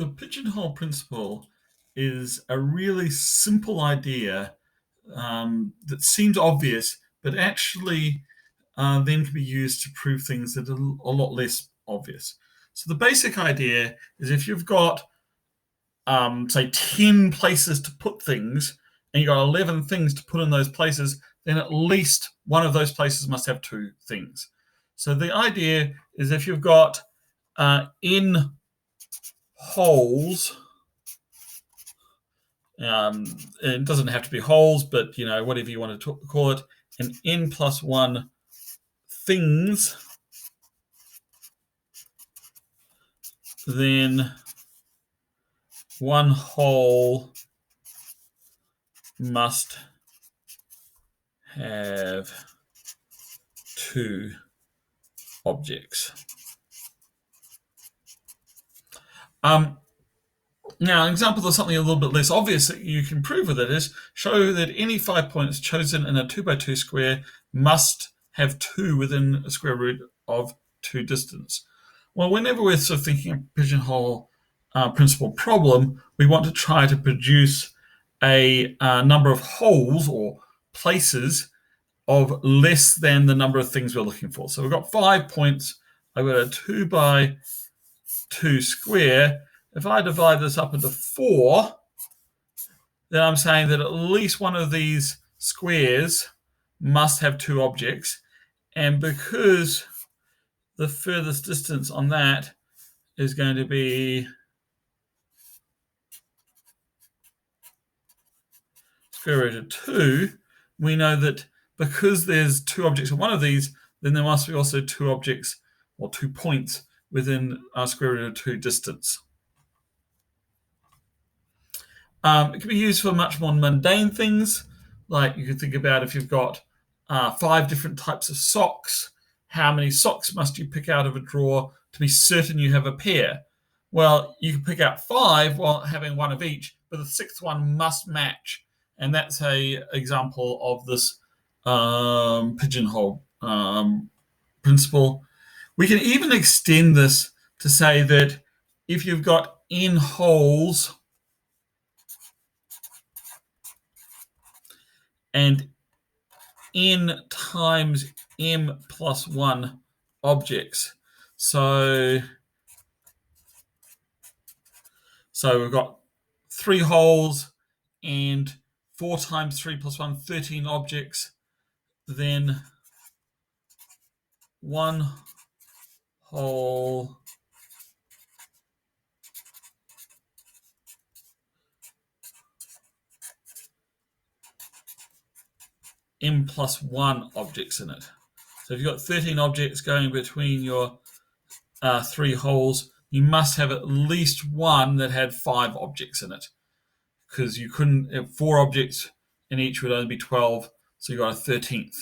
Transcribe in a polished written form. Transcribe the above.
The pigeonhole principle is a really simple idea that seems obvious, but actually then can be used to prove things that are a lot less obvious. So the basic idea is if you've got, say, 10 places to put things, and you've got 11 things to put in those places, then at least one of those places must have two things. So the idea is if you've got in holes, it doesn't have to be holes, but whatever you want to call it, and n plus one things, then one hole must have two objects. Now, an example of something a little bit less obvious that you can prove with it is show that any 5 points chosen in a 2x2 square must have 2 within a square root of 2 distance. Well, whenever we're sort of thinking a pigeonhole principle problem, we want to try to produce a number of holes or places of less than the number of things we're looking for. So we've got 5 points. I've got a 2x2 square. If I divide this up into 4, then I'm saying that at least one of these squares must have 2 objects. And because the furthest distance on that is going to be square root of 2, we know that because there's 2 objects on one of these, then there must be also 2 objects or 2 points within square root of 2 distance. It can be used for much more mundane things, like you could think about if you've got 5 different types of socks, how many socks must you pick out of a drawer to be certain you have a pair? Well, you can pick out 5 while having one of each, but the 6th one must match. And that's an example of this pigeonhole principle. We can even extend this to say that if you've got n holes and n times m plus 1 objects. So we've got 3 holes and 4 times 3 plus 1, 13 objects. Then one hole m plus 1 objects in it. So if you've got 13 objects going between your 3 holes, you must have at least one that had 5 objects in it, because you couldn't have 4 objects in each would only be 12, so you got a 13th.